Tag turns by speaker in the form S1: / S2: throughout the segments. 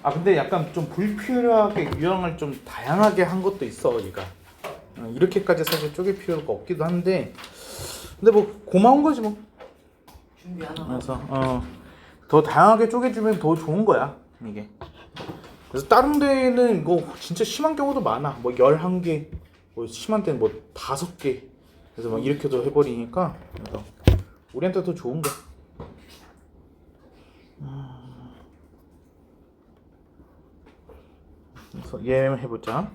S1: 아 근데 약간 좀 불필요하게 유형을 좀 다양하게 한 것도 있어 얘가. 이렇게까지 사실 쪼갤 필요가 없기도 한데 근데 뭐 고마운 거지 뭐.
S2: 준비 하나.
S1: 그래서 더 다양하게 쪼개주면 더 좋은 거야 이게. 그래서 다른 데는 뭐 진짜 심한 경우도 많아. 뭐 11개, 뭐 심한 데는 뭐 5개. 그래서 막 이렇게도 해버리니까 그래서 우리한테 더 좋은 거야. 그래서 얘 해보자.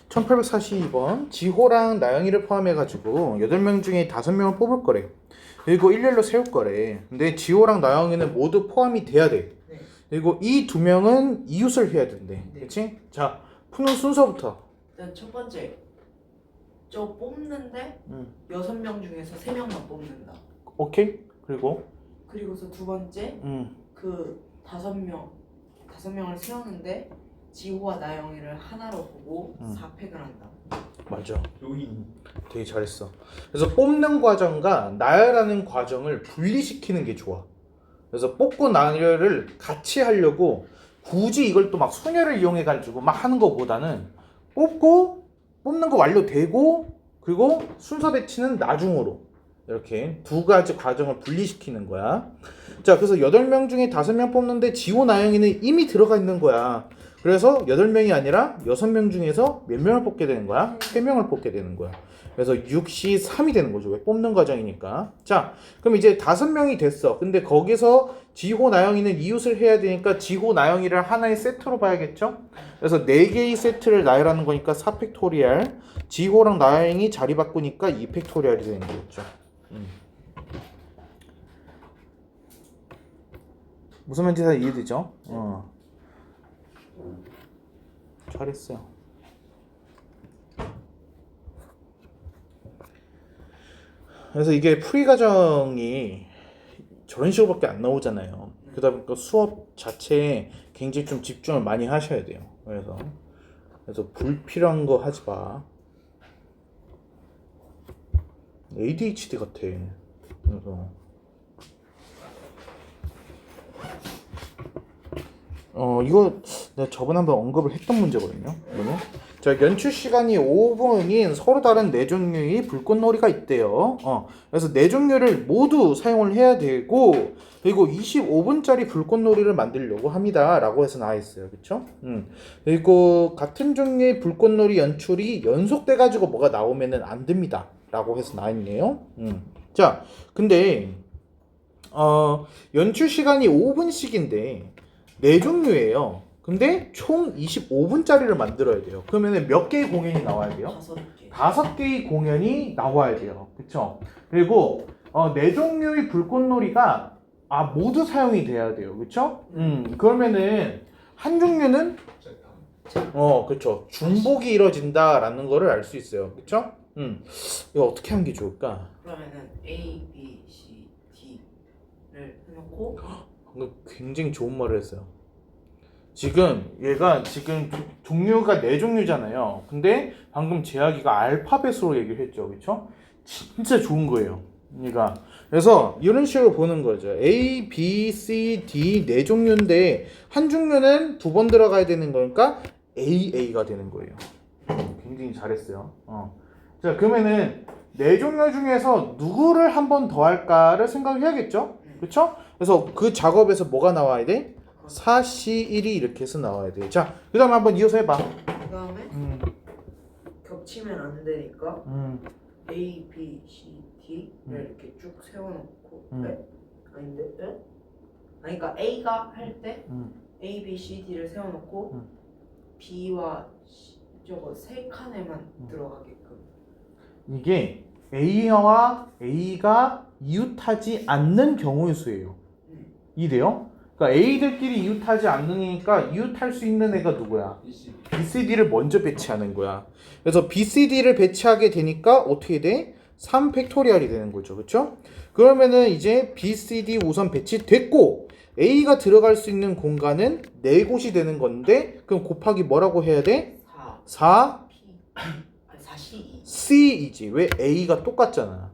S1: 1842번 지호랑 나영이를 포함해가지고 8명 중에 5명을 뽑을 거래. 그리고 일렬로 세울 거래. 근데 지호랑 나영이는 모두 포함이 돼야 돼.
S2: 네.
S1: 그리고 이 2명은 이웃을 해야 된대.
S2: 네.
S1: 그치? 자, 푸는 순서부터.
S2: 일단 첫 번째 저 뽑는데
S1: 응.
S2: 6명 중에서 3명만 뽑는다.
S1: 오케이? 그리고
S2: 그리고서 두 번째 그 5명을 세우는데 지호와 나영이를 하나로 보고 4팩을 한다.
S1: 맞아.
S3: 여기
S1: 되게 잘했어. 그래서 뽑는 과정과 나열하는 과정을 분리시키는 게 좋아. 그래서 뽑고 나열을 같이 하려고 굳이 이걸 또 막 손열을 이용해 가지고 막 하는 것보다는 뽑고 뽑는 거 완료되고 그리고 순서 배치는 나중으로 이렇게 두 가지 과정을 분리시키는 거야. 자, 그래서 8명 중에 5명 뽑는데 지호 나영이는 이미 들어가 있는 거야. 그래서 8명이 아니라 6명 중에서 몇 명을 뽑게 되는 거야? 3명을 뽑게 되는 거야. 그래서 6시 3이 되는 거죠. 왜? 뽑는 과정이니까. 자, 그럼 이제 5명이 됐어. 근데 거기서 지호 나영이는 이웃을 해야 되니까 지호 나영이를 하나의 세트로 봐야겠죠? 그래서 4개의 세트를 나열하는 거니까 4팩토리얼. 지호랑 나영이 자리 바꾸니까 2팩토리얼이 되는 거겠죠. 무슨 말인지 다 이해되죠? 잘했어요. 그래서 이게 풀이 과정이 저런 식으로밖에 안 나오잖아요. 그러다 보니까 수업 자체에 굉장히 좀 집중을 많이 하셔야 돼요. 그래서 불필요한 거 하지 마. ADHD 같아. 그래서 이거 내가 저번에 한번 언급을 했던 문제거든요. 이거는 자, 연출 시간이 5분인 서로 다른 4종류의 불꽃놀이가 있대요. 그래서 4종류를 모두 사용을 해야 되고 그리고 25분짜리 불꽃놀이를 만들려고 합니다. 라고 해서 나와 있어요. 그쵸? 그리고 같은 종류의 불꽃놀이 연출이 연속돼 가지고 뭐가 나오면은 안 됩니다. 라고 해서 나와 있네요. 자, 근데 연출 시간이 5분씩인데 4종류예요. 근데 총 25분짜리를 만들어야 돼요. 그러면 몇 개의 공연이 나와야 돼요?
S2: 5개.
S1: 5개의 공연이 나와야 돼요. 그쵸? 그리고 4종류의 불꽃놀이가 모두 사용이 돼야 돼요. 그쵸? 그러면은 한 종류는 그쵸. 중복이 이루어진다라는 거를 알 수 있어요. 그쵸? 이거 어떻게 하는 게 좋을까?
S2: 그러면은 A, B, C, D를 해놓고
S1: 방금 굉장히 좋은 말을 했어요. 지금 얘가 종류가 4종류잖아요. 근데 방금 재학이가 알파벳으로 얘기를 했죠. 그쵸? 진짜 좋은 거예요. 얘가. 그래서 이런 식으로 보는 거죠. A, B, C, D 4종류인데 한 종류는 2번 들어가야 되는 거니까 AA가 되는 거예요. 굉장히 잘했어요. 자, 그러면은 4종류 중에서 누구를 한 번 더 할까를 생각을 해야겠죠? 그쵸? 그래서 그 작업에서 뭐가 나와야 돼? 4C1이 이렇게 해서 나와야 돼. 자, 그 다음에 한번 이어서 해봐.
S2: 그 다음에 겹치면 안 되니까 A, B, C, D를 이렇게 쭉 세워놓고 아닌데? 아니 그러니까 A가 할 때 A, B, C, D를 세워놓고 B와 C, 저거 세 칸에만 들어가게끔.
S1: 이게 A와 A가 이웃하지 않는 경우의 수예요. 이래요? 그러니까 A들끼리 이웃하지 않으니까 이웃할 수 있는 애가 누구야? BCD를 먼저 배치하는 거야. 그래서 BCD를 배치하게 되니까 어떻게 돼? 3팩토리얼이 되는 거죠. 그렇죠? 그러면은 이제 BCD 우선 배치됐고 A가 들어갈 수 있는 공간은 4곳이 되는 건데 그럼 곱하기 뭐라고 해야 돼? 4
S2: 4C2
S1: C이지. 왜? A가 똑같잖아.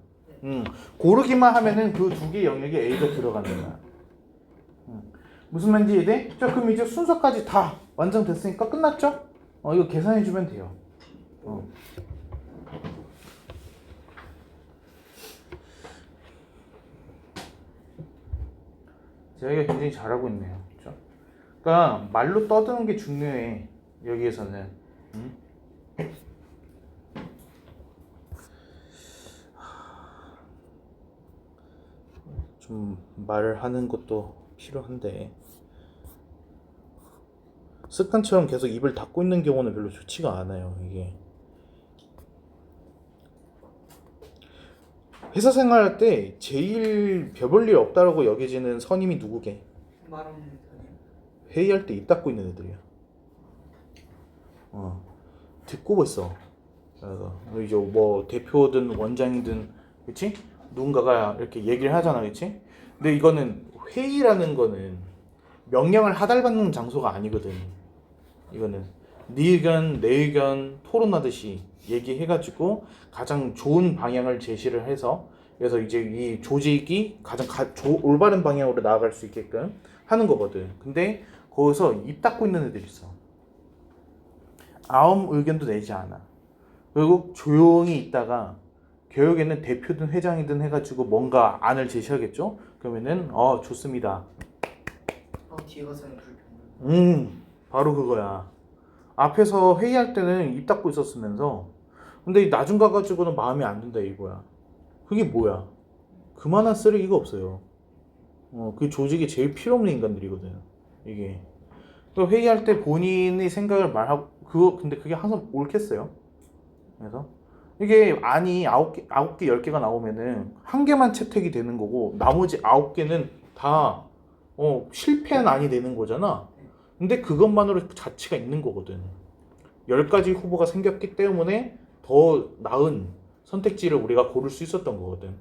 S1: 고르기만 하면은 그 2개 영역에 A가 들어가는 거야. 무슨 말인지 이해돼? 자, 그럼 이제 순서까지 다 완성됐으니까 끝났죠? 이거 계산해주면 돼요. 제가 굉장히 잘하고 있네요. 그렇죠? 그러니까 말로 떠드는 게 중요해. 여기에서는. 좀 말을 하는 것도 필요한데 습관처럼 계속 입을 닫고 있는 경우는 별로 좋지가 않아요. 이게 회사 생활할 때 제일 별 볼 일 없다라고 여겨지는 선임이 누구게?
S2: 말하는 편이야.
S1: 회의할 때 입 닫고 있는 애들이야. 듣고 있어. 그래서 이제 뭐 대표든 원장이든, 그렇지? 누군가가 이렇게 얘기를 하잖아, 그렇지? 근데 이거는 회의라는 거는 명령을 하달받는 장소가 아니거든. 이거는 네 의견, 내 의견 토론하듯이 얘기해가지고 가장 좋은 방향을 제시를 해서, 그래서 이제 이 조직이 가장 올바른 방향으로 나아갈 수 있게끔 하는 거거든. 근데 거기서 입 닫고 있는 애들이 있어. 아무 의견도 내지 않아. 그리고 조용히 있다가 결국에는 대표든 회장이든 해가지고 뭔가 안을 제시하겠죠? 그러면은 좋습니다.
S2: 뒤에 가서는 불편.
S1: 바로 그거야. 앞에서 회의할 때는 입 닫고 있었으면서 근데 나중 가가지고는 마음에 안 든다 이거야. 그게 뭐야? 그만한 쓰레기가 없어요. 그 조직에 제일 필요 없는 인간들이거든. 이게. 회의할 때 본인의 생각을 말하고 근데 그게 항상 옳겠어요. 그래서 이게 안이 9개, 10개가 나오면은 한 개만 채택이 되는 거고 나머지 9개는 다 실패한 안이 되는 거잖아. 근데 그것만으로 가치가 있는 거거든. 10가지 후보가 생겼기 때문에 더 나은 선택지를 우리가 고를 수 있었던 거거든.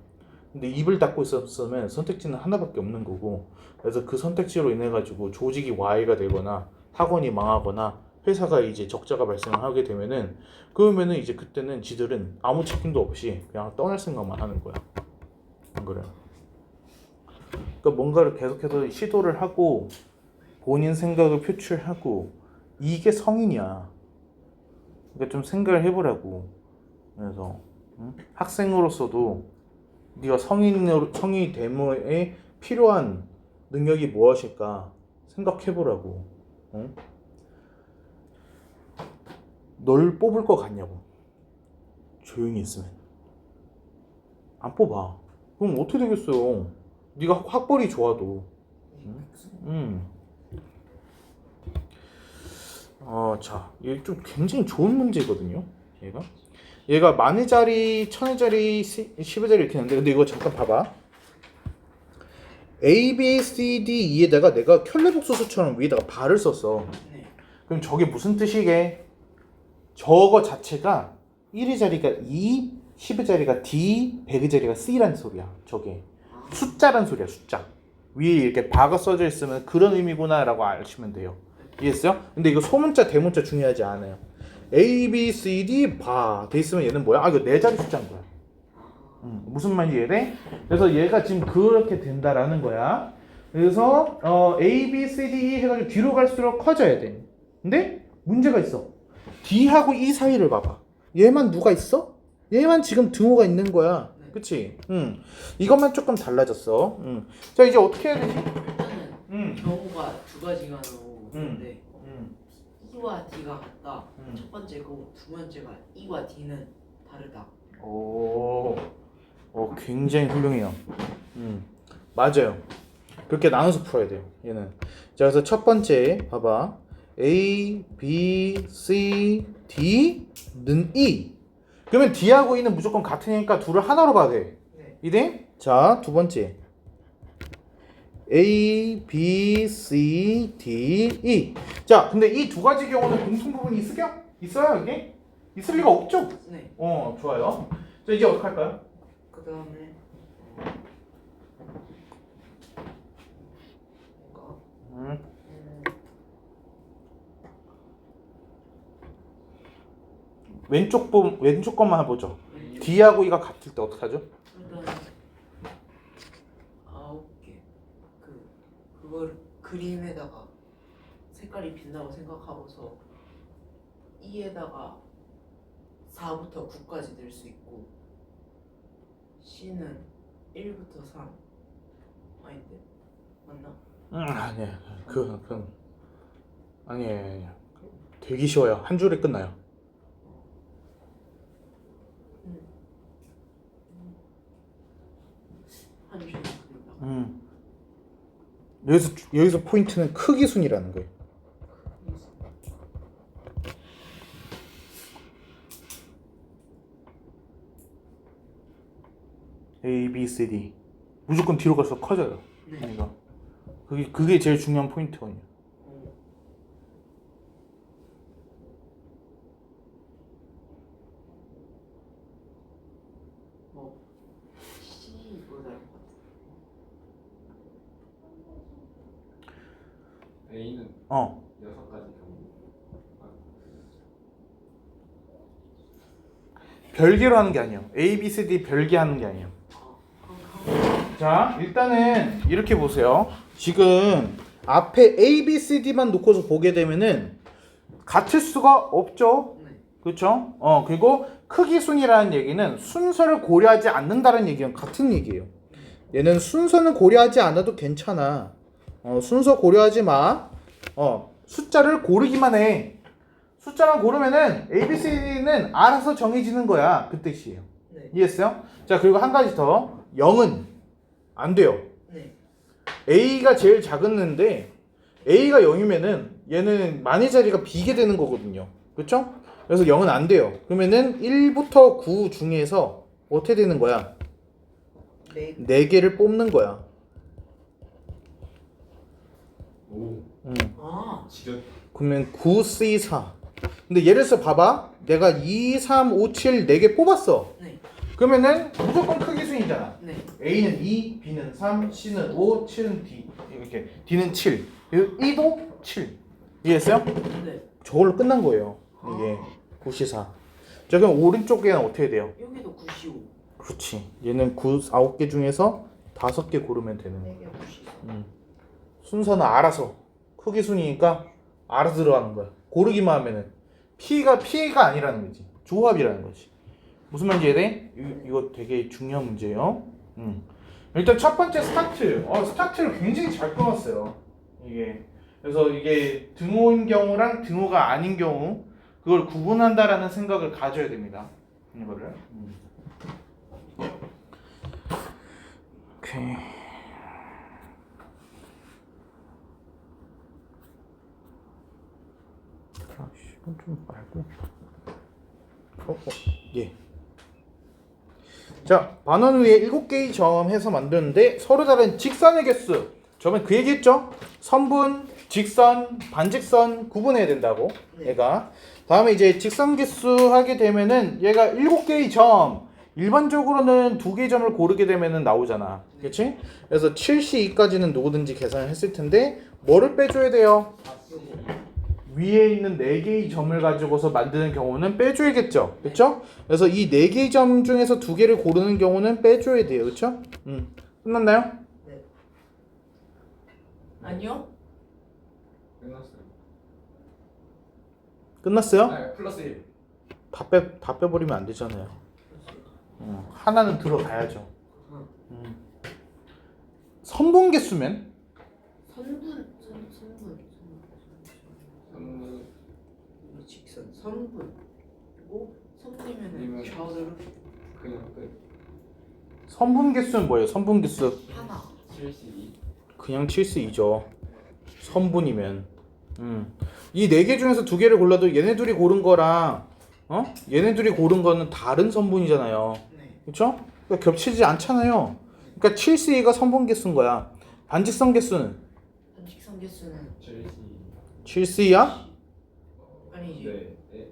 S1: 근데 입을 닫고 있었으면 선택지는 하나밖에 없는 거고, 그래서 그 선택지로 인해 가지고 조직이 와해가 되거나 학원이 망하거나 회사가 이제 적자가 발생을 하게 되면은, 그러면은 이제 그때는 지들은 아무 책임도 없이 그냥 떠날 생각만 하는 거야. 안 그래? 그러니까 뭔가를 계속해서 시도를 하고 본인 생각을 표출하고 이게 성인이야. 그러니까 좀 생각을 해보라고. 그래서 학생으로서도 네가 성인이 되므에 필요한 능력이 무엇일까 생각해보라고. 널 뽑을 것 같냐고. 조용히 있으면 안 뽑아. 그럼 어떻게 되겠어요? 네가 학벌이 좋아도. 자, 이게 좀 굉장히 좋은 문제거든요. 얘가 만의 자리, 천의 자리, 10의 자리 이렇게 있는데, 근데 이거 잠깐 봐봐. A, B, C, D, E에다가 내가 켤레복수수처럼 위에다가 발을 썼어. 그럼 저게 무슨 뜻이게? 저거 자체가 1의 자리가 E, 10의 자리가 D, 100의 자리가 C라는 소리야. 저게 숫자란 소리야. 숫자 위에 이렇게 바가 써져 있으면 그런 의미구나 라고 아시면 돼요. 이해했어요? 근데 이거 소문자 대문자 중요하지 않아요. A, B, C, D 바 돼 있으면 얘는 뭐야? 이거 네 자리 숫자인 거야. 무슨 말인지 이해돼? 그래서 얘가 지금 그렇게 된다라는 거야. 그래서 A, B, C, D 해가지고 뒤로 갈수록 커져야 돼. 근데 문제가 있어. D하고 E 사이를 봐봐. 얘만 누가 있어? 얘만 지금 등호가 있는 거야. 그치? 이것만 조금 달라졌어. 자, 이제 어떻게 해야 되지?
S2: 일단은 경우가 두 가지가 나오는데 E와 D가 같다. 첫 번째 거고 두 번째가 E와 D는 다르다.
S1: 굉장히 훌륭해요. 맞아요. 그렇게 나눠서 풀어야 돼요. 얘는. 자, 그래서 첫 번째 봐봐. A, B, C, D는 E. 그러면 D하고 E는 무조건 같으니까 둘을 하나로 봐야 돼. 이래? 자, 두 번째. A, B, C, D, E. 자, 근데 이 두 가지 경우는 공통 부분이 있어요, 이게? 있을 리가 없죠?
S2: 네.
S1: 좋아요. 자, 이제 어떻게 할까요?
S2: 그 다음에 왼쪽 것만 해보죠. D하고 E가 같을 때 어떻게 하죠? 일단 9개 그걸 그 그림에다가 색깔이 빛나고 생각하고서 E에다가 4부터 9까지 낼 수 있고 C는 1부터 3 아닌데 맞나?
S1: 아니에요. 그건 아니에요. 되게 쉬워요. 한 줄에 끝나요.
S2: 한 줄에 끝난다.
S1: 여기서 포인트는 크기 순이라는 거예요. A, B, C, D 무조건 뒤로 갈수록 커져요.
S2: 네.
S1: 그러니까 그게 제일 중요한 포인트거든요.
S2: 뭐 C보다
S3: A는 6가지 경우.
S1: 별개로 하는 게 아니에요. A, B, C, D 별개 하는 게 아니에요. 자, 일단은 이렇게 보세요. 지금 앞에 A, B, C, D만 놓고서 보게 되면은 같을 수가 없죠.
S2: 네.
S1: 그렇죠? 그리고 크기 순이라는 얘기는 순서를 고려하지 않는다는 얘기랑 같은 얘기예요. 얘는 순서는 고려하지 않아도 괜찮아. 순서 고려하지 마. 숫자를 고르기만 해. 숫자만 고르면은 A, B, C, D는 알아서 정해지는 거야. 그 뜻이에요.
S2: 네.
S1: 이해했어요? 자, 그리고 한 가지 더. 0은 안 돼요.
S2: 네.
S1: A가 제일 작은데 A가 0이면은 얘는 만의 자리가 비게 되는 거거든요. 그렇죠? 그래서 0은 안 돼요. 그러면은 1부터 9 중에서 어떻게 되는 거야?
S2: 네.
S1: 4개를 뽑는 거야.
S3: 오,
S2: 아.
S3: 지겹.
S1: 그러면 9, C, 4. 근데 예를 들어서 봐봐. 내가 2, 3, 5, 7 4개 뽑았어.
S2: 네.
S1: 그러면은 무조건 크기 순이잖아.
S2: 네.
S1: A는 2, B는 3, C는 5, 7은 D. 이렇게 D는 7. 그리고 E도 7. 이해했어요?
S2: 네.
S1: 저걸로 끝난 거예요. 이게 9C4. 자, 그럼 오른쪽에는 어떻게 돼요?
S2: 여기도 95.
S1: 그렇지. 얘는 9개 중에서 5개 고르면 되는 거야.
S2: 4개 95.
S1: 순서는 알아서. 크기 순이니까 알아서 들어가는 거야. 고르기만 하면은 피가 아니라는 거지. 조합이라는 거지. 무슨 말인지 이해돼? 이거 되게 중요한 문제예요. 일단 첫 번째 스타트. 스타트를 굉장히 잘 끊었어요. 이게. 그래서 이게 등호인 경우랑 등호가 아닌 경우 그걸 구분한다라는 생각을 가져야 됩니다. 이거를. 오케이. 이건 좀 말고. 예. 자, 반원 위에 7개의 점 해서 만드는데 서로 다른 직선의 개수. 저번에 그 얘기했죠? 선분, 직선, 반직선 구분해야 된다고.
S2: 네.
S1: 얘가. 다음에 이제 직선 개수 하게 되면은 얘가 7개의 점. 일반적으로는 2개의 점을 고르게 되면은 나오잖아. 그렇지? 그래서 7C2까지는 누구든지 계산을 했을 텐데 뭐를 빼줘야 돼요? 위에 있는 4개의 점을 가지고서 만드는 경우는 빼줘야겠죠. 그렇죠? 그래서 이 4개의 점 중에서 2개를 고르는 경우는 빼줘야 돼요. 그렇죠? 끝났나요?
S2: 네. 아니요?
S3: 끝났어요.
S1: 끝났어요?
S3: 아, 플러스 1.
S1: 다 빼버리면 안 되잖아요. 하나는 들어가야죠. 선분 개수면
S2: 선분. 직선 선분. 그리고 선분이면은
S3: 아니면-
S2: 좌우로
S3: 그냥 끝.
S1: 선분 개수는 뭐예요? 선분 개수
S2: 하나.
S3: 72.
S1: 그냥 7C2죠. 선분이면. 이 4개 중에서 2개를 골라도 얘네 둘이 고른 거랑 얘네 둘이 고른 거는 다른 선분이잖아요.
S2: 네.
S1: 그렇죠? 그러니까 겹치지 않잖아요. 그러니까 7C2가 선분 개수인 거야. 반직선 개수는
S2: 직선 개수는
S3: 72.
S1: 7C야?
S2: 아니지.
S3: 네. 네.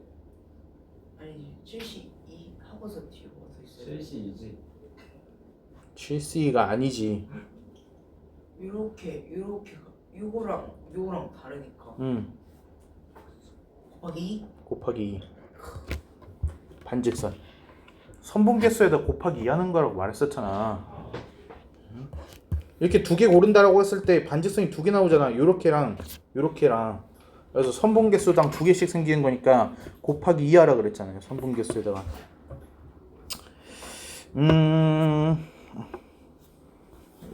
S2: 아니지. 72 하고서 뒤로 더 있어요.
S3: 72지.
S1: 7C가 아니지.
S2: 이렇게 요거랑 다르니까. 곱하기
S1: 곱하기 2. 반직선. 선분 개수에다 곱하기 2 하는 거라고 말했었잖아. 이렇게 두 개 고른다라고 했을 때 반지성이 두 개 나오잖아. 요렇게랑 요렇게랑. 그래서 선분 개수당 두 개씩 생기는 거니까 곱하기 2 하라 그랬잖아요. 선분 개수에다가.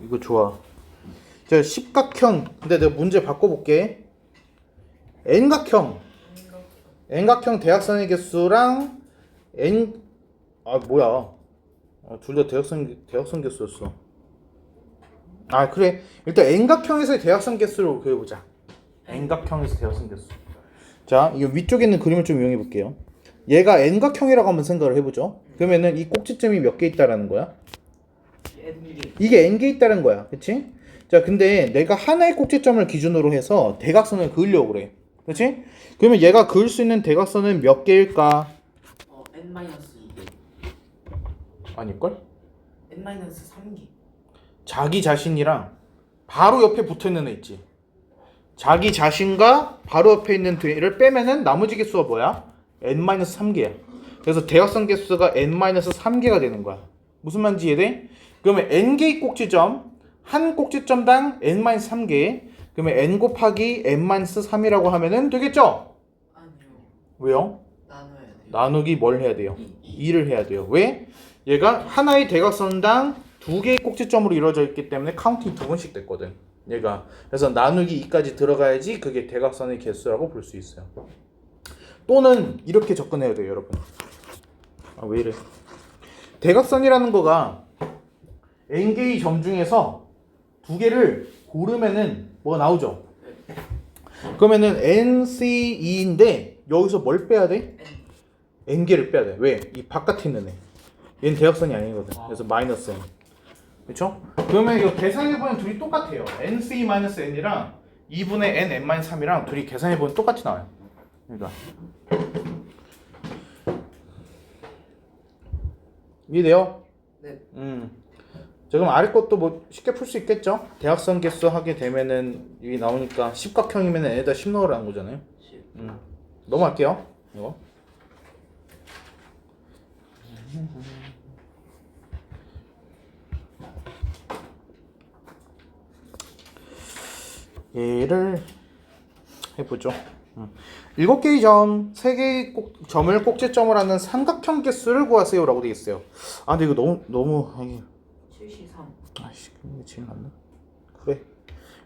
S1: 이거 좋아. 자, 십각형. 근데 내가 문제 바꿔볼게. N각형 대각선의 개수랑 뭐야? 둘 다 대각선 개수였어. 그래. 일단 N각형에서의 대각선 개수로 그려보자. N각형에서 대각선 개수. 자, 이 위쪽에 있는 그림을 좀 이용해 볼게요. 얘가 N각형이라고 한번 생각을 해보죠. 그러면은 이 꼭지점이 몇 개 있다라는 거야? 이게 N개 있다는 거야. 그치? 자, 근데 내가 하나의 꼭지점을 기준으로 해서 대각선을 그으려고 그래. 그치? 그러면 얘가 그을 수 있는 대각선은 몇 개일까?
S2: n-2개.
S1: 아닐걸?
S2: n-3개.
S1: 자기 자신이랑 바로 옆에 붙어있는 애 있지. 자기 자신과 바로 옆에 있는 애를 빼면은 나머지 개수가 뭐야? n-3개야. 그래서 대각선 개수가 n-3개가 되는 거야. 무슨 말인지 이해돼? 그러면 n개의 꼭지점, 한 꼭지점당 n-3개, 그러면 n 곱하기 n-3이라고 하면은 되겠죠?
S2: 아니요.
S1: 왜요?
S2: 나눠야 돼요.
S1: 나누기 뭘 해야 돼요? 2를 해야 돼요. 왜? 얘가 하나의 대각선당 두 개의 꼭지점으로 이루어져 있기 때문에 카운팅 두 번씩 됐거든. 얘가. 그래서 나누기 2까지 들어가야지 그게 대각선의 개수라고 볼 수 있어요. 또는 이렇게 접근해야 돼요, 여러분. 왜 이래? 대각선이라는 거가 n개의 점 중에서 두 개를 고르면은 뭐가 나오죠? 그러면은 NC2인데 여기서 뭘 빼야 돼? n개를 빼야 돼. 왜? 이 바깥에 있는 애. 얘는 대각선이 아니거든. 그래서 마이너스 n. 그렇죠? 그러면 이거 계산해보면 둘이 똑같아요. NC-n이랑 2분의 n-3이랑 둘이 계산해보면 똑같이 나와요. 그러니까 이해돼요?
S2: 네.
S1: 자, 그럼 아래 것도 뭐 쉽게 풀 수 있겠죠? 대각선 개수 하게 되면은 이게 나오니까 십각형이면 n에다 10 넣으라는 거잖아요. 넘어갈게요. 이거. 얘를 해보죠. 7개의 점, 3개의 점을 꼭지점을 하는 삼각형 개수를 구하세요 라고 되어 있어요. 근데 이거 너무
S2: 73.
S1: 아이씨, 이게 제일 낫나? 그래.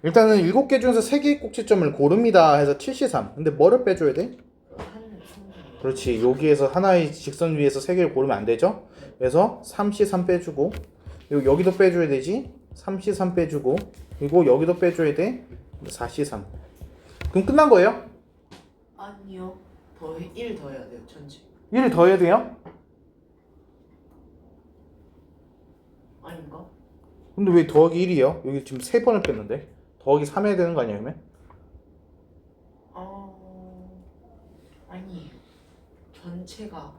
S1: 일단은 7개 중에서 3개의 꼭지점을 고릅니다 해서 73. 근데 뭐를 빼줘야 돼? 그렇지. 여기에서 하나의 직선 위에서 3개를 고르면 안 되죠? 그래서 33 빼주고, 그리고 여기도 빼줘야 되지? 33 빼주고, 그리고 여기도 빼줘야 돼? 43. 그럼 끝난 거예요?
S2: 아니요. 1 더해야 돼요. 전체.
S1: 1을 더해야 돼요?
S2: 아닌가?
S1: 근데 왜 더하기 1이에요? 여기 지금 3번을 뺐는데 더하기 3 해야 되는 거 아니야 그러면?
S2: 아니에요. 전체가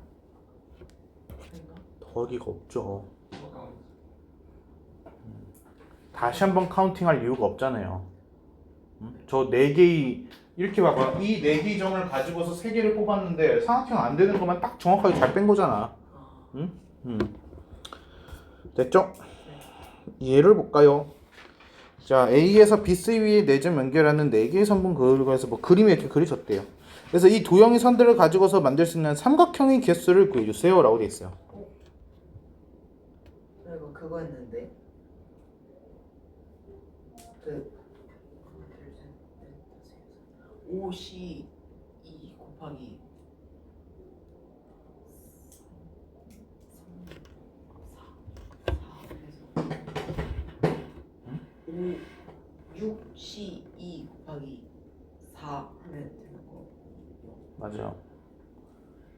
S2: 아닌가?
S1: 더하기가 없죠. 다시 한번 카운팅할 이유가 없잖아요. 저 4개의 이렇게 봐봐. 이 4개의 점을 가지고서 3개를 뽑았는데 삼각형 안 되는 것만 딱 정확하게 잘 뺀 거잖아. 응? 됐죠? 예를 볼까요? 자, A에서 B, C 위에 4점 연결하는 4개의 선분 그리고 해서 뭐 그림이 이렇게 그려졌대요. 그래서 이 도형의 선들을 가지고서 만들 수 있는 삼각형의 개수를 구해주세요 라고 되어 있어요.
S2: 이거 그거 했는데 그 5C 2 곱하기 6C 2 곱하기 4 하면 되는 거.
S1: 맞아요.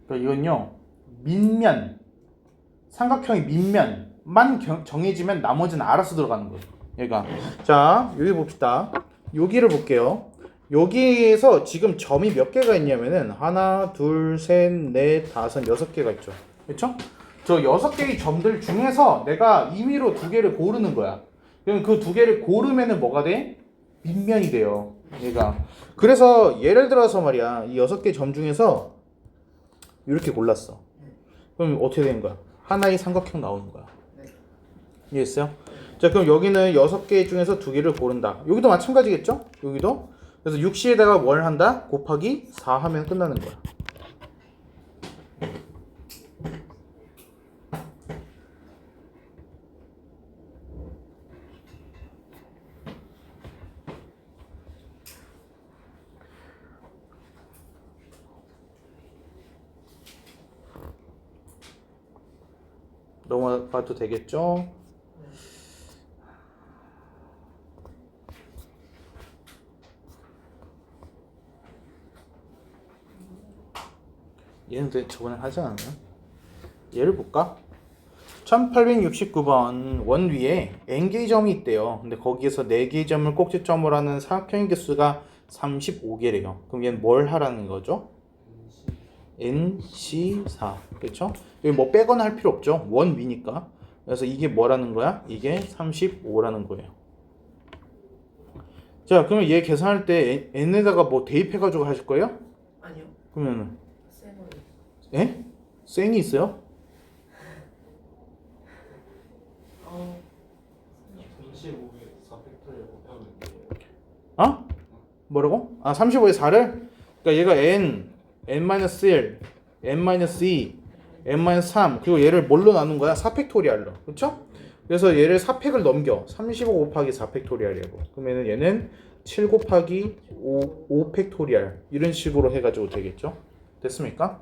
S1: 그러니까 이건요 밑면 삼각형의 밑면만 정해지면 나머지는 알아서 들어가는 거예요. 얘가 자 여기 봅시다. 여기를 볼게요. 여기에서 지금 점이 몇 개가 있냐면은 하나, 둘, 셋, 넷, 다섯, 6개가 있죠. 그렇죠? 저 6개의 점들 중에서 내가 임의로 2개를 고르는 거야. 그럼 그 2개를 고르면은 뭐가 돼? 밑면이 돼요. 얘가. 그래서 예를 들어서 말이야. 이 6개 점 중에서 이렇게 골랐어. 그럼 어떻게 되는 거야? 하나의 삼각형 나오는 거야. 이해했어요? 자, 그럼 여기는 6개 중에서 2개를 고른다. 여기도 마찬가지겠죠? 여기도. 그래서 6시에다가 뭘 한다? 곱하기 4 하면 끝나는 거야. 넘어가도 되겠죠? 얘는 저번에 하지 않았나? 얘를 볼까? 1869번 원 위에 n개의 점이 있대요. 근데 거기에서 4개의 점을 꼭지점으로 하는 사각형의 개수가 35개래요. 그럼 얘는 뭘 하라는 거죠? NC4. 그렇죠? 여기 뭐 빼거나 할 필요 없죠. 원 위니까. 그래서 이게 뭐라는 거야? 이게 35라는 거예요. 자, 그러면 얘 계산할 때 n에다가 뭐 대입해가지고 하실 거예요?
S2: 아니요.
S1: 그러면은
S2: 쌤은
S1: 에? 쌩이 있어요?
S2: 어
S3: 35에 4팩토리얼 곱하면 돼요.
S1: 어? 뭐라고? 아, 35에 4를? 그러니까 얘가 n-1, n-2, n-3 그리고 얘를 뭘로 나눈 거야? 4팩토리알로. 그렇죠? 그래서 얘를 4팩을 넘겨. 35 곱하기 4팩토리알이고. 그러면 얘는 7 곱하기 5 팩토리알 이런 식으로 해가지고 되겠죠? 됐습니까?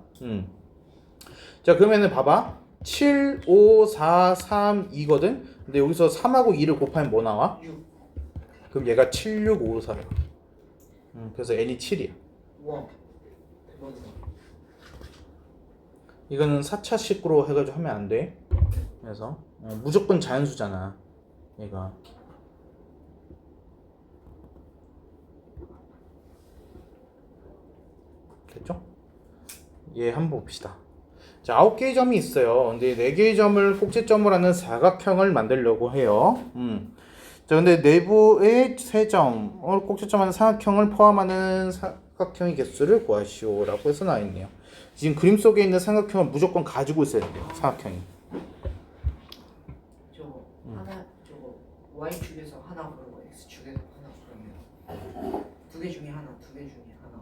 S1: 자, 그러면은 봐봐. 7, 5, 4, 3, 2거든? 근데 여기서 3하고 2를 곱하면 뭐 나와?
S2: 6.
S1: 그럼 얘가 7, 6, 5, 4야. 그래서 n이 7이야.
S2: 와 대박이다.
S1: 이거는 4차식으로 해가지고 하면 안 돼. 그래서 무조건 자연수잖아. 얘가. 됐죠? 얘 한번 봅시다. 자, 9개의 점이 있어요. 근데 4개의 점을 꼭지점으로 하는 사각형을 만들려고 해요. 자, 근데 내부의 3점을 꼭지점하는 사각형을 포함하는 사각형의 개수를 구하시오라고 해서 나와 있네요. 지금 그림 속에 있는 사각형을 무조건 가지고 있어야 돼요. 사각형이.
S2: 저거 하나 저거 y축에서 하나 그리고 x축에서 하나 그러면 2개 중에 하나, 2개 중에 하나.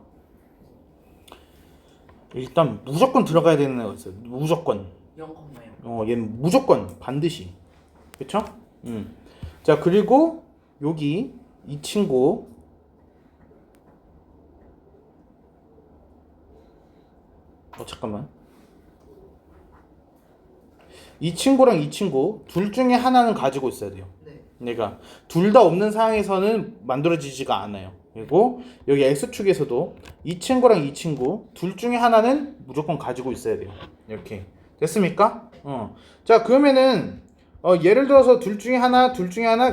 S1: 일단 무조건 들어가야 되는 애가 있어요. 무조건.
S2: 0,0.
S1: 얘는 무조건 반드시. 그쵸? 자, 그리고 여기 이 친구 잠깐만. 이 친구랑 이 친구 둘 중에 하나는 가지고 있어야 돼요.
S2: 네.
S1: 내가 둘 다 없는 상황에서는 만들어지지가 않아요. 그리고 여기 X축에서도 이 친구랑 이 친구 둘 중에 하나는 무조건 가지고 있어야 돼요. 이렇게 됐습니까? 자, 그러면은 예를 들어서 둘 중에 하나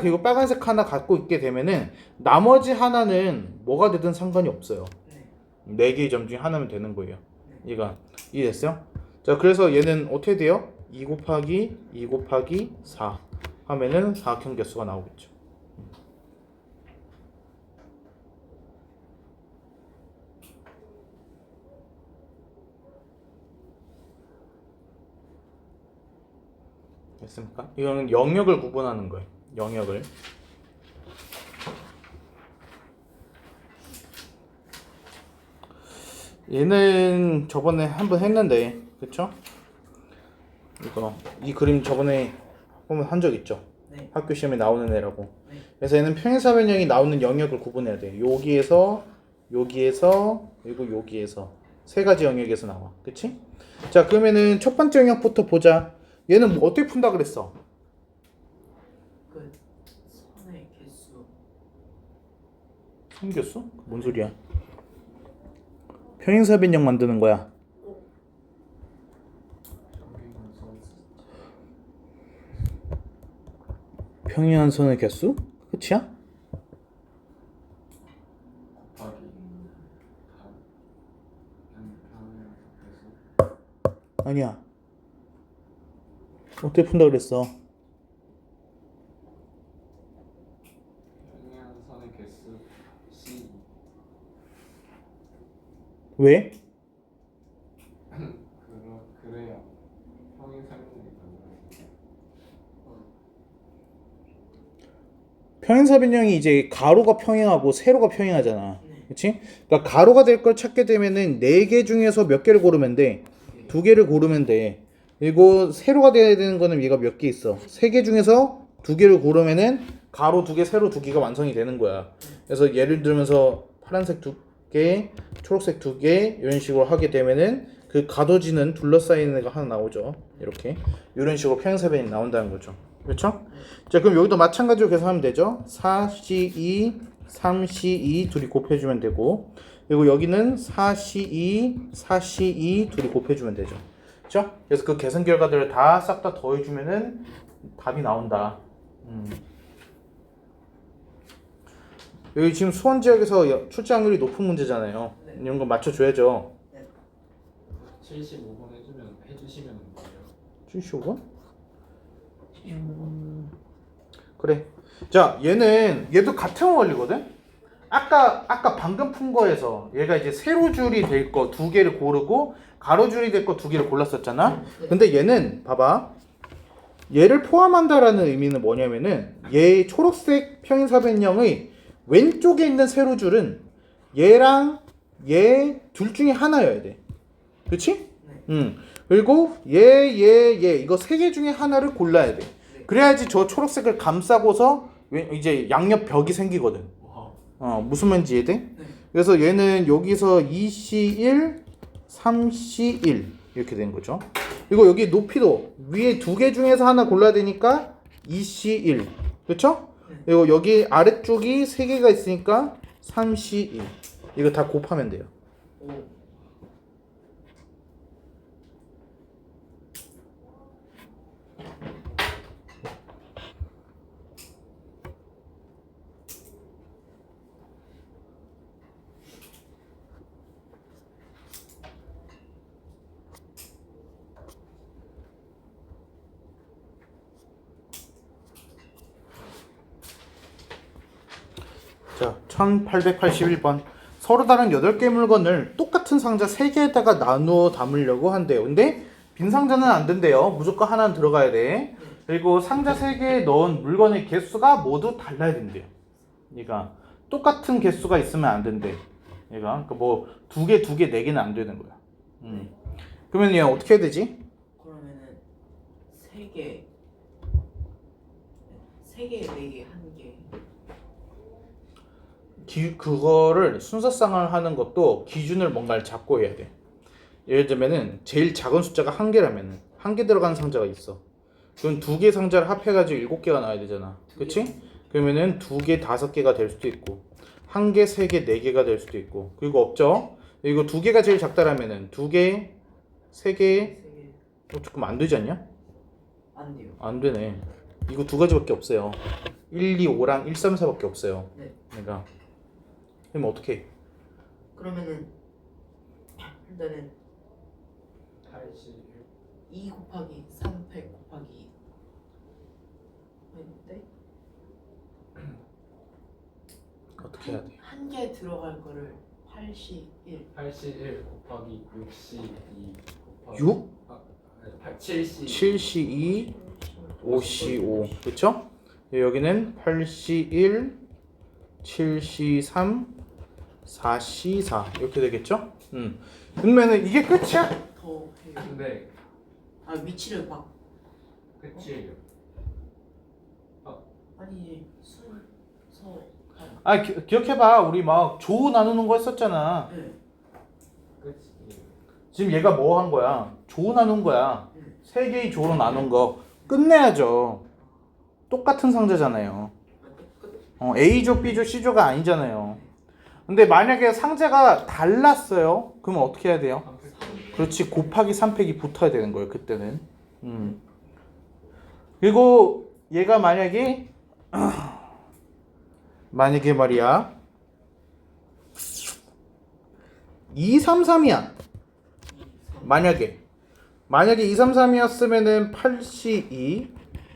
S1: 그리고 빨간색 하나 갖고 있게 되면은 나머지 하나는 뭐가 되든 상관이 없어요.
S2: 네.
S1: 4개의 점 중에 하나면 되는 거예요. 얘가 이해됐어요? 자, 그래서 얘는 어떻게 돼요? 2 곱하기 2 곱하기 4 하면은 사각형 개수가 나오겠죠. 됐습니까? 이거는 영역을 구분하는 거예요. 영역을. 얘는 저번에 한번 했는데, 그쵸? 이 그림 저번에 보면 한 적 있죠?
S2: 네.
S1: 학교 시험에 나오는 애라고.
S2: 네.
S1: 그래서 얘는 평행사변형이 나오는 영역을 구분해야 돼. 여기에서, 그리고 여기에서 3가지 영역에서 나와. 그치? 자, 그러면은 첫 번째 영역부터 보자. 얘는 뭐 어떻게 푼다 그랬어?
S2: 그 선의 개수.
S1: 선교수? 뭔 소리야? 평행사변형 만드는 거야. 평행한선의 개수? 끝이야?
S3: 곱하기
S1: 아니야. 어떻게 푼다 그랬어?
S3: 평행선의 개수 C.
S1: 왜?
S3: 그래야 평행사변형이 만들어져요.
S1: 평행사변형이 이제 가로가 평행하고 세로가 평행하잖아.
S2: 네.
S1: 그렇지? 그러니까 가로가 될 걸 찾게 되면은 4개 중에서 몇 개를 고르면 돼? 2개를 고르면 돼. 그리고 세로가 돼야 되는 거는 얘가 몇 개 있어? 3개 중에서 2개를 고르면은 가로 2개, 세로 2개가 완성이 되는 거야. 그래서 예를 들면서 파란색 2개, 초록색 2개 이런 식으로 하게 되면은 그 가둬지는 둘러싸이는 애가 하나 나오죠. 이렇게 이런 식으로 평행사변이 나온다는 거죠. 그렇죠? 자, 그럼 여기도 마찬가지로 계산하면 되죠. 4C2, 3C2 둘이 곱해주면 되고, 그리고 여기는 4C2, 4C2 둘이 곱해주면 되죠. 그렇죠? 그래서 그 계산 결과들을 다 싹 다 더해주면은 답이 나온다. 여기 지금 수원 지역에서 출제 확률이 높은 문제잖아요.
S2: 네.
S1: 이런 거 맞춰줘야죠.
S3: 75번 해주시면 돼요.
S1: 75번? 그래. 자, 얘도 같은 원리거든. 아까 방금 푼 거에서 얘가 이제 세로줄이 될 거 2개를 고르고 가로줄이 될 거 2개를 골랐었잖아. 근데 얘는 봐봐. 얘를 포함한다라는 의미는 뭐냐면은 얘 초록색 평행사변형의 왼쪽에 있는 세로줄은 얘랑 얘 둘 중에 하나여야 돼. 그렇지? 그리고 얘 이거 3개 중에 하나를 골라야 돼. 그래야지 저 초록색을 감싸고서 이제 양옆 벽이 생기거든. 무슨 말인지 이해돼?
S2: 네.
S1: 그래서 얘는 여기서 2C1, 3C1 이렇게 되는 거죠. 그리고 여기 높이도 위에 2개 중에서 하나 골라야 되니까 2C1. 그렇죠? 그리고 여기 아래쪽이 3개가 있으니까 3C1. 이거 다 곱하면 돼요.
S2: 오.
S1: 자, 1881번. 서로 다른 8개의 물건을 똑같은 상자 3개에다가 나누어 담으려고 한대요. 근데 빈 상자는 안 된대요. 무조건 하나는 들어가야 돼. 그리고 상자 3개에 넣은 물건의 개수가 모두 달라야 된대요. 얘가 똑같은 개수가 있으면 안 된대. 얘가 그러니까 뭐 2개, 4개는 안 되는 거야. 그러면 얘 어떻게 해야 되지?
S2: 그러면은 3개, 4개, 4개, 1개.
S1: 그거를 순서상을 하는 것도 기준을 뭔가를 잡고 해야 돼. 예를 들면은 제일 작은 숫자가 1개라면은 1개 들어가는 상자가 있어. 그럼 2개 상자를 합해가지고 7개가 나와야 되잖아. 그치? 그러면은 2개, 5개가 될 수도 있고 1개, 3개, 4개가 될 수도 있고. 그리고 없죠? 이거 2개가 제일 작다라면은 2개, 3개
S2: 3개.
S1: 조금 안 되지 않냐?
S2: 안 돼요.
S1: 안 되네. 이거 2가지밖에 없어요. 1, 2, 5랑 1, 3, 4밖에 없어요.
S2: 네.
S1: 그러니까 그럼 어떻게 해?
S2: 그러면은 일단은
S3: 81.
S2: 2 곱하기 3팩 곱하기 네?
S1: 어떻게 해야 돼?
S2: 한 개 들어갈 거를 81
S3: 81 곱하기 62 곱하기
S1: 6?
S3: 70.
S1: 7C2, 5C5 그쵸? 여기는 8C1, 7C3, 4C4 이렇게 되겠죠? 그러면은 이게 끝이야?
S2: 더 해요.
S3: 근데
S2: 아 위치를 막
S3: 끝이에요.
S2: 아니 순서
S1: 아 기억해봐. 우리 막 조 나누는 거 했었잖아.
S2: 네.
S3: 끝이에요.
S1: 지금 얘가 뭐 한 거야? 조 나눈 거야. 3개의 조로 나눈 거 끝내야죠. 똑같은 상자잖아요. A조, B조, C조가 아니잖아요. 근데 만약에 상자가 달랐어요. 그러면 어떻게 해야 돼요? 그렇지, 곱하기 3팩이 붙어야 되는 거예요. 그때는. 그리고 얘가 만약에 말이야 2, 3, 3이야. 만약에 2, 3, 3이었으면은 8C2,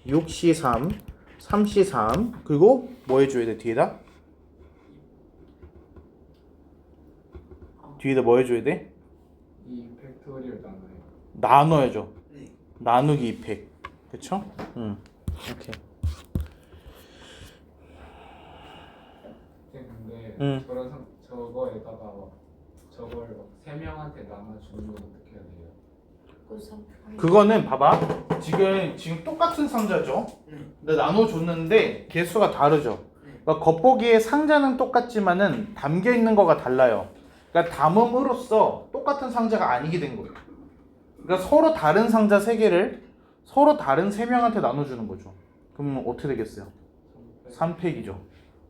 S1: 6C3, 3C3 그리고 뭐 해줘야 돼 뒤에다? 뒤에다 뭐 해줘야 돼?
S3: 이 팩토리얼 나눠요.
S1: 나눠야죠.
S2: 네.
S1: 나누기 2팩. 그쵸? 오케이.
S3: 저거에다가 저걸 세 명한테 나눠주는 건 어떻게 해야 돼요?
S1: 그거는 봐봐. 지금 똑같은 상자죠. 근데 나눠줬는데 개수가 다르죠. 그러니까 겉보기에 상자는 똑같지만은 담겨 있는 거가 달라요. 그러니까 담음으로써 똑같은 상자가 아니게 된 거예요. 그러니까 서로 다른 상자 3개를 서로 다른 3명한테 나눠주는 거죠. 그러면 어떻게 되겠어요? 3팩이죠.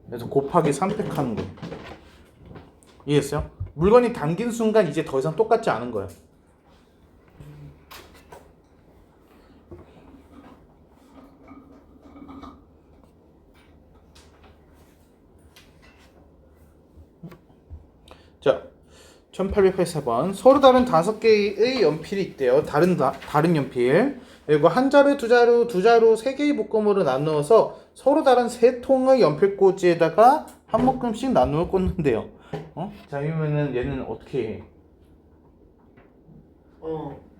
S1: 그래서 곱하기 3팩 하는 거예요. 이해했어요? 물건이 담긴 순간 이제 더 이상 똑같지 않은 거예요. 자, 1884번. 서로 다른 5개의 연필이 있대요. 다른 연필. 그리고 한 자루, 두 자루, 두 자루 3개의 묶음으로 나누어서 서로 다른 3통의 연필꽂이에다가 한 묶음씩 나누어 꽂는데요. 자, 그러면은 얘는 어떻게 해?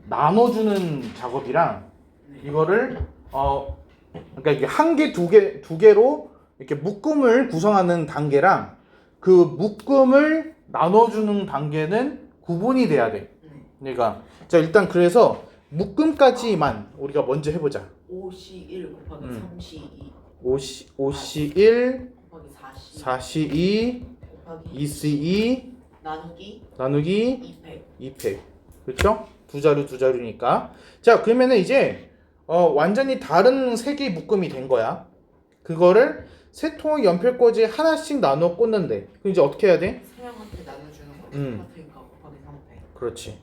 S1: 나눠주는 작업이랑 이거를 그러니까 이게 한 개, 두 개로 이렇게 묶음을 구성하는 단계랑 그 묶음을 나눠주는 단계는 구분이 돼야 돼. 그러니까 자 일단 그래서 묶음까지만 우리가 먼저 해보자.
S2: 5C1 곱하기 3C2
S1: 5C1
S2: 곱하기 4C
S1: 4C2
S2: 곱하기
S1: 2C2 나누기 2팩. 그렇죠? 두 자루니까. 자 그러면은 이제 완전히 다른 3개의 묶음이 된 거야. 그거를 3통의 연필꽂이 하나씩 나눠 꽂는데 그럼 이제 어떻게 해야 돼?
S2: 3명한테 나눠주는 거 똑같으니까 곱하기 3팩.
S1: 그렇지.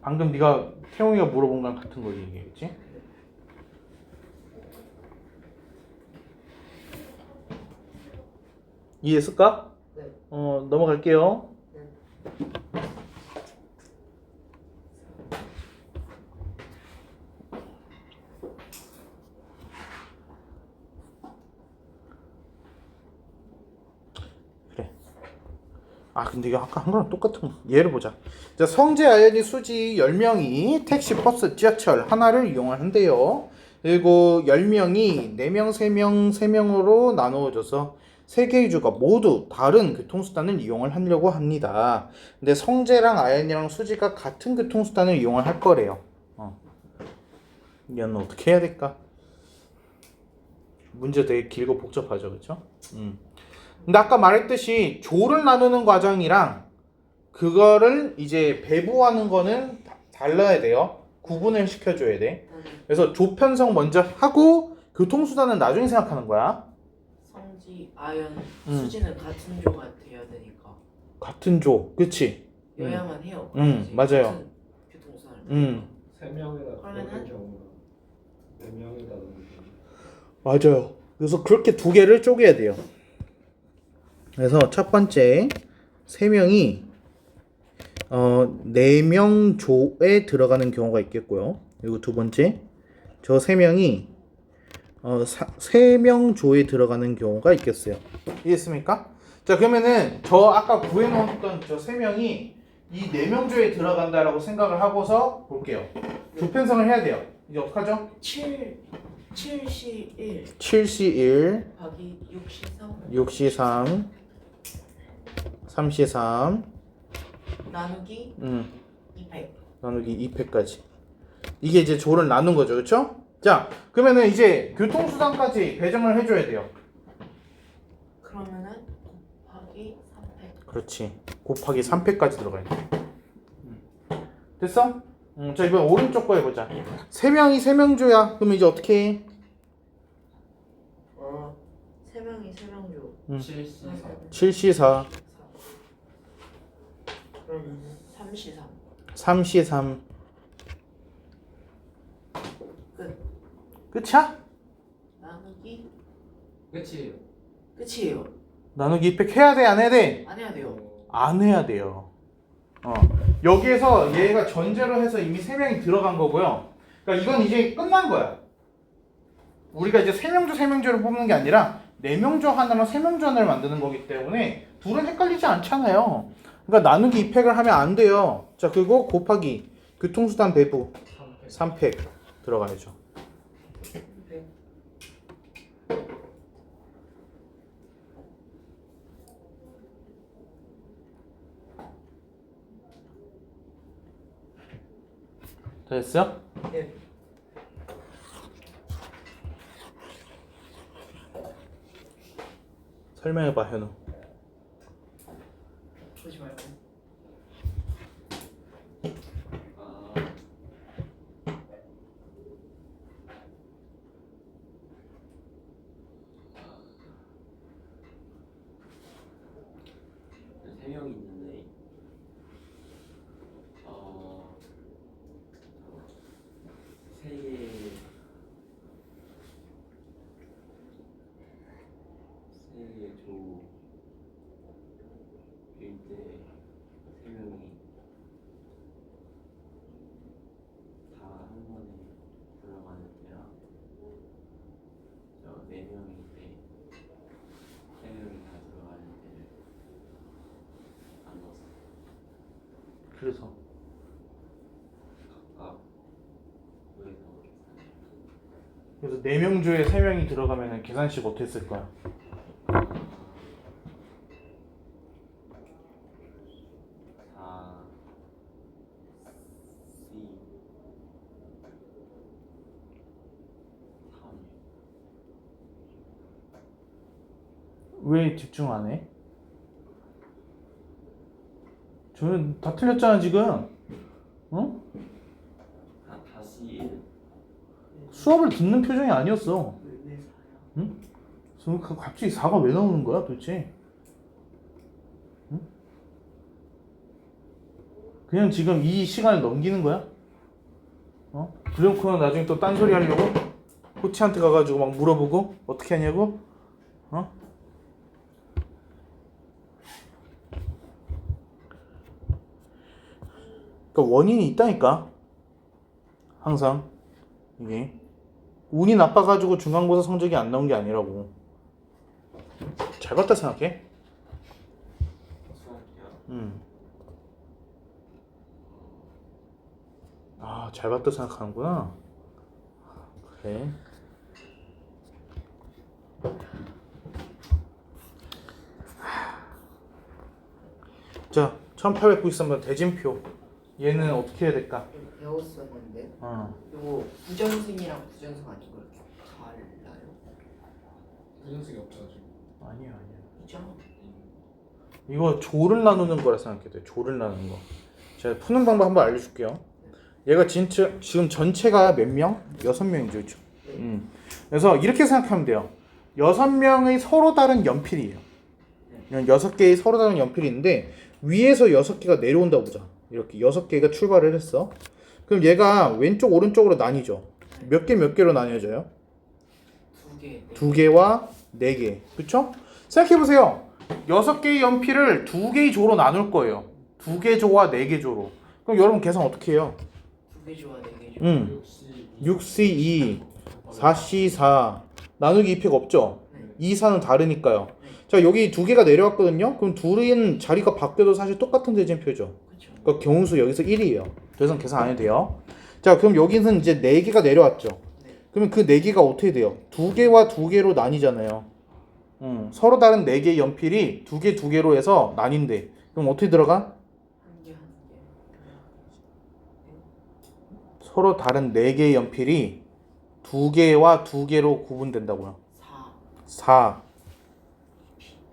S1: 방금 네가 태용이가 물어본 거랑 같은 걸 얘기했지? 이해했을까?
S2: 네.
S1: 넘어갈게요.
S2: 네.
S1: 근데 이거 아까 한 거랑 똑같은 거. 예를 보자. 자, 성재, 아연이, 수지 10명이 택시, 버스, 지하철 하나를 이용을 한대요. 그리고 10명이 4명, 3명, 3명으로 나누어져서 3개의 주가 모두 다른 교통수단을 이용을 하려고 합니다. 근데 성재랑 아연이랑 수지가 같은 교통수단을 이용을 할 거래요. 얘는 어떻게 해야 될까? 문제 되게 길고 복잡하죠, 그렇죠? 근데 아까 말했듯이 조를 나누는 과정이랑 그거를 이제 배부하는 거는 달라야 돼요. 구분을 시켜줘야 돼. 그래서 조 편성 먼저 하고 교통수단은 나중에 생각하는 거야.
S2: 성지, 아연, 수지는 같은 조가 돼야 되니까
S1: 같은 조, 그치?
S2: 여야만 해요.
S1: 맞아요.
S2: 같은 교통수단을.
S3: 3명에다
S2: 그러면은?
S3: 그럴 경우는 4명에다 넣는
S1: 맞아요. 그래서 그렇게 2개를 쪼개야 돼요. 그래서 첫 번째 3명이 4명 조에 들어가는 경우가 있겠고요. 그리고 두 번째 저 3명이 3명 조에 들어가는 경우가 있겠어요. 이해했습니까? 자 그러면은 저 아까 구해놓았던 저 3명이 이 4명 조에 들어간다라고 생각을 하고서 볼게요. 조 편성을 해야 돼요. 이제 어떡하죠?
S2: 7C1
S1: 7C1
S2: 곱하기 6C3
S1: 6C3 3C3
S2: 나누기 2팩.
S1: 나누기 2팩까지. 이게 이제 조를 나눈 거죠. 그렇죠? 자, 그러면은 이제 교통수단까지 배정을 해줘야 돼요.
S2: 그러면은 곱하기 3팩.
S1: 그렇지. 곱하기 3팩까지 들어가야 돼. 됐어? 자, 이번 오른쪽 거 해보자. 3명이 3명조야. 그럼 이제 어떻게 해?
S2: 3명이 3명조.
S3: 7C4
S1: 7C4
S2: 그러면 3C3
S1: 3C3
S2: 끝.
S1: 끝이야?
S2: 나누기
S3: 끝이에요.
S2: 끝이에요.
S1: 나누기 2팩 해야 돼? 안 해야 돼?
S2: 안 해야 돼요.
S1: 안 해야 돼요. 여기에서 얘가 전제로 해서 이미 3명이 들어간 거고요. 그러니까 이건 이제 끝난 거야. 우리가 이제 3명조 3명조를 뽑는 게 아니라 4명조 하나로 3명조 하나를 만드는 거기 때문에 둘은 헷갈리지 않잖아요. 그러니까 나누기 2팩을 하면 안 돼요. 자, 그리고 곱하기 교통수단 배부 3팩 들어가야죠. 다 됐어요?
S2: 네.
S1: 설명해봐 현우.
S2: 보지 말고.
S4: 세 명이 있는데 세개 조일 때 세 명이 다 한 번에 들어가는 때랑 네 명일 때 세 명이 다 들어가는 때를 안 넣었어.
S1: 그래서
S4: 각각 구해서 계산해.
S1: 그래서 4명 중에 3명이 들어가면 계산식 어떻게 쓸 거야?
S4: 4 C 3
S1: 왜 집중 안 해? 저는 다 틀렸잖아 지금. 어?
S4: 다시 1
S1: 수업을 듣는 표정이 아니었어.
S2: 왜 사야?
S1: 응? 그래서 갑자기 4가 왜 나오는 거야 도대체? 응? 그냥 지금 이 시간을 넘기는 거야? 어? 그래놓고 나중에 또 딴소리 하려고? 코치한테 가가지고 막 물어보고 어떻게 하냐고? 어? 그러니까 원인이 있다니까. 항상 이게 운이 나빠가지고 중간고사 성적이 안 나온 게 아니라고. 잘 봤다 생각해.
S4: 수학이요?
S1: 아, 잘 봤다 생각하는구나. 그래. 자, 1893번 대진표. 얘는 어떻게 해야 될까?
S2: 배웠었는데
S1: 어.
S2: 이거 부전승이랑 부전승 아니고 이렇게 달라요?
S3: 부전식이 없죠 지금.
S1: 아니야.
S2: 있잖아.
S1: 이거 조를 나누는 거라 생각해야 돼. 조를 나누는 거. 제가 푸는 방법 한번 알려줄게요. 얘가 진짜 지금 전체가 몇 명? 6명이죠, 그렇죠? 그래서 이렇게 생각하면 돼요. 6명의 서로 다른 연필이에요. 6개의 서로 다른 연필이 있는데 위에서 6개가 내려온다고 보자. 이렇게 6개가 출발을 했어. 그럼 얘가 왼쪽 오른쪽으로 나뉘죠. 몇 개 몇 개로 나뉘어져요?
S2: 2개.
S1: 2개와 4개. 그쵸? 생각해보세요. 6개의 연필을 2개의 조로 나눌 거예요. 2개 조와 4개 조로. 그럼 여러분 계산 어떻게 해요?
S2: 2개 좋아 4개 좋아.
S1: 6C 2, 4C 4 나누기 2팩 없죠?
S2: 네.
S1: 2, 4는 다르니까요. 자, 여기 2개가 내려왔거든요. 그럼 둘은 자리가 바뀌어도 사실 똑같은 대진표죠.
S2: 그렇죠.
S1: 그러니까 경우수 여기서 1이에요. 더 이상 계산 안 해도 돼요. 자, 그럼 여기는 이제 4개가 내려왔죠.
S2: 네.
S1: 그러면 그 4개가 어떻게 돼요? 2개와 2개로 나뉘잖아요. 서로 다른 4개의 연필이 2개 2개로 해서 나뉜대. 그럼 어떻게 들어가?
S2: 1개.
S1: 서로 다른 4개의 연필이 2개와 2개로 구분된다고요.
S2: 4.
S1: 4.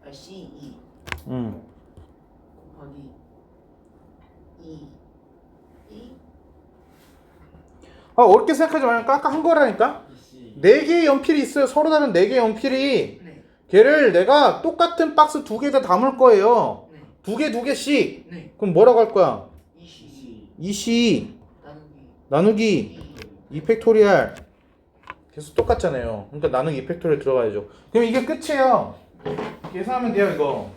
S2: C2 곱하기 2.
S1: 아, 어렵게 생각하지 말고 아까 한 거라니까? 4개의 연필이 있어요. 서로 다른 4개의 연필이.
S2: 네.
S1: 걔를 내가 똑같은 박스 2개에다 담을 거예요.
S2: 네.
S1: 2개씩.
S2: 네.
S1: 그럼 뭐라고 할 거야?
S2: 2C
S1: 2C
S2: 나누기
S1: 나누기 2 팩토리얼. 계속 똑같잖아요. 그러니까 나누기 2 팩토리얼 들어가야죠. 그럼 이게 끝이에요. 계산하면 돼요, 이거.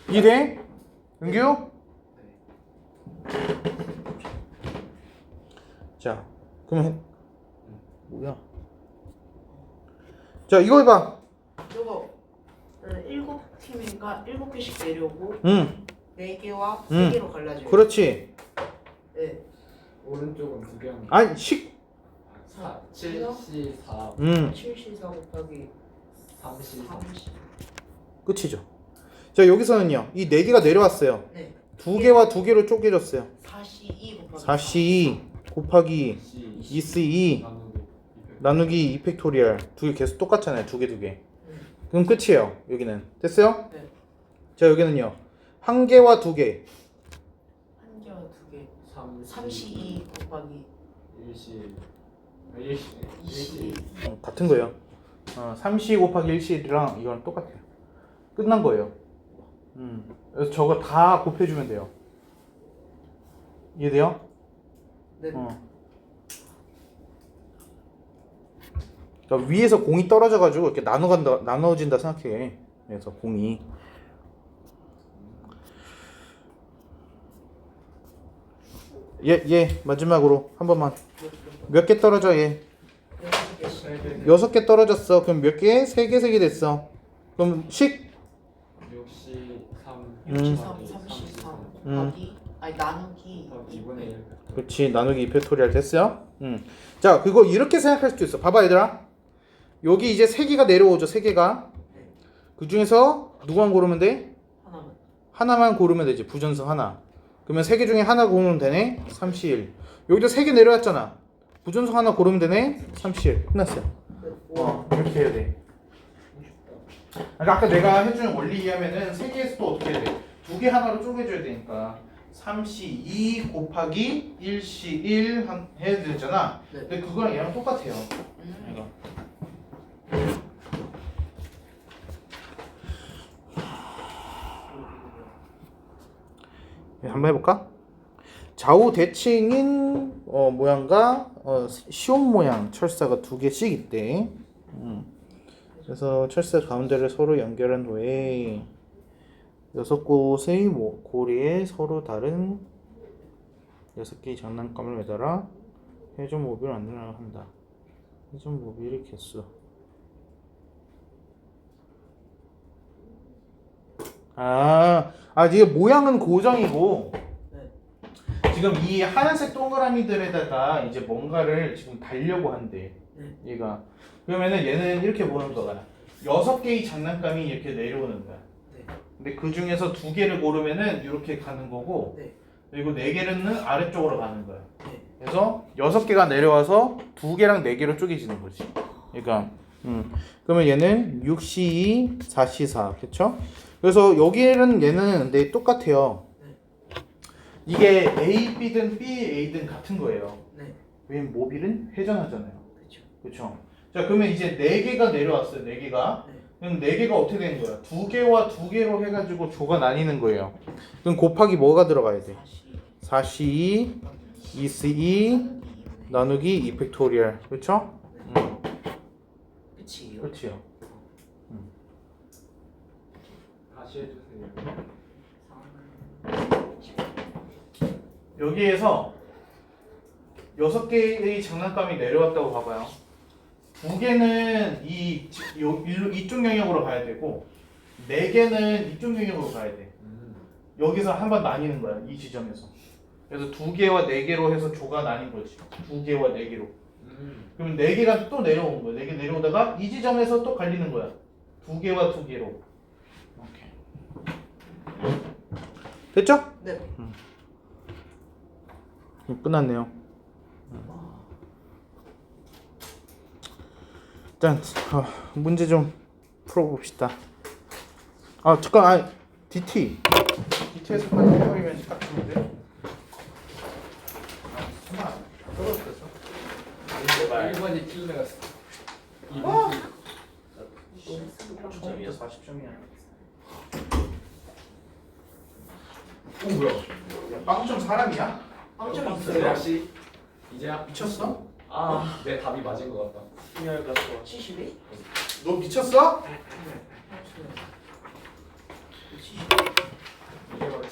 S1: 이해돼? 은규? 자, 그러면 뭐야? 자, 이거 해봐.
S2: 이거 7팀이니까 7개씩 내려오고
S1: 응,
S2: 4개와
S1: 응.
S2: 3개로 갈라져요.
S1: 그렇지.
S2: 네.
S3: 오른쪽은 2개 하면
S1: 아니,
S3: 4, 7C 4,
S2: 7C4 곱하기
S3: 3C 3.
S2: 3C.
S1: 끝이죠. 자, 여기서는요, 이 4개가 내려왔어요.
S2: 네.
S1: 2개와 2개로 쪼개졌어요.
S2: 4C2 곱하기
S1: 4C 곱하기
S3: C
S1: 2C2
S3: 나누기
S1: 나누기 2팩토리얼 두 개 계속 똑같잖아요. 두 개. 그럼 끝이에요. 여기는 됐어요?
S2: 네.
S1: 자 여기는요. 한 개와 두 개.
S2: 한 개와 두 개.
S3: 3
S2: 3C2 곱하기
S3: 1C
S1: 같은 거예요. 3C 곱하기 1C랑 이거랑 똑같아요. 끝난 거예요. 그래서 저거 다 곱해주면 돼요. 이해돼요?
S2: 네.
S1: 그러니까 위에서 공이 떨어져가지고 이렇게 나눠진다 생각해. 그래서 공이 얘 마지막으로 한 번만 몇 개 떨어져 얘 6개 떨어졌어. 그럼 몇 개? 3개 됐어. 그럼 식
S3: 63
S2: 63 곱하기 아니 나누기
S3: 2분의 1
S1: 그렇지 나누기 2팩토리얼 됐어요? 자 그거 이렇게 생각할 수도 있어. 봐봐 얘들아. 여기 이제 3개가 내려오죠. 3개가 그 중에서 누구만 고르면 돼? 하나만 고르면 되지. 부전성 하나. 그러면 3개 중에 하나 고르면 되네. 31. 여기도 3개 내려왔잖아. 부전성 하나 고르면 되네. 31. 끝났어요. 이렇게 해야 돼. 그러니까 아까 내가 해준 원리 이해하면은 3개에서 또 어떻게 해야 돼? 2개 하나로 쪼개줘야 되니까 3C2 곱하기 1C1 해야 되잖아.
S2: 네.
S1: 근데 그거랑 얘랑 똑같아요. 이거. 한번 해볼까? 좌우 대칭인 모양과 시온 모양 철사가 2개씩 있대. 그래서 철사 가운데를 서로 연결한 후에 6곳의 고리에 서로 다른 6개의 장난감을 매달아 회전 모듈을 만들어야 한다. 회전 모듈의 개수. 이게 모양은 고정이고 지금 이 하얀색 동그라미들에다가 이제 뭔가를 지금 달려고 한대. 얘가. 그러면은 얘는 이렇게 보는 거야. 6개의 장난감이 이렇게 내려오는 거야. 근데 그 중에서 2개를 고르면은 이렇게 가는 거고, 그리고 4개는 아래쪽으로 가는 거야. 그래서 6개가 내려와서 2개랑 4개로 쪼개지는 거지. 그러니까, 그러면 얘는 6C2, 4C4, 그렇죠? 그래서 여기는 얘는 근데 똑같아요. 이게 A, B든 B, A든 같은 거예요. 왜냐면 모빌은 회전하잖아요. 그렇죠? 자, 그러면 이제 4개가 내려왔어요. 4개가. 그럼 4개가 어떻게 되는 거야? 2개와 2개로 해가지고 조가 나뉘는 거예요. 그럼 곱하기 뭐가 들어가야 돼? 4C2, 2C2 나누기 2팩토리얼. 그렇죠?
S2: 끝이에요.
S1: 그렇지요.
S3: 다시 해주세요.
S1: 여기에서 6개의 장난감이 내려왔다고 봐봐요. 2개는 이쪽 영역으로 가야 되고 4개는 이쪽 영역으로 가야 돼. 여기서 한번 나뉘는 거야. 이 지점에서. 그래서 2개와 4개로 해서 조가 나뉜 거지. 2개와 4개로. 그럼 4개가 또 내려온 거야. 4개 내려오다가 이 지점에서 또 갈리는 거야. 2개와 2개로. 오케이. 됐죠?
S2: 네.
S1: 끝났네요. 일단 문제 좀 풀어봅시다. 잠깐 DT에서까지 해버리면 딱 좋은데. 떨어졌어.
S3: 1번이 틀렸어.
S1: 40점이야. 40점이야.
S3: 오 뭐야?
S1: 빵점 사람이야?
S2: 빵점 있어요.
S3: 역시 이제
S1: 미쳤어?
S3: 내 답이 맞은 것 같다.
S2: 72?
S1: 너 미쳤어?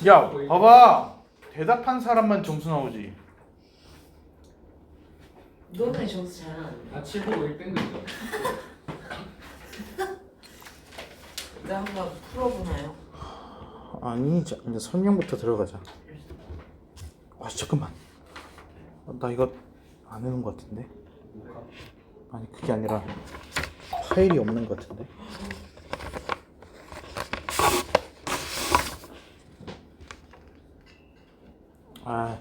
S1: 야, 봐봐. 대답한 사람만 점수 나오지.
S2: 너는 점수 잘 나는데.
S3: 나 7보고 1등 됐어.
S2: 이제 한번 풀어보나요?
S1: 아니, 이제 설명부터 들어가자. 잠깐만. 나 이거 안 해놓은 것 같은데. 아니, 그게 아니라 파일이 없는 것 같은데. 아.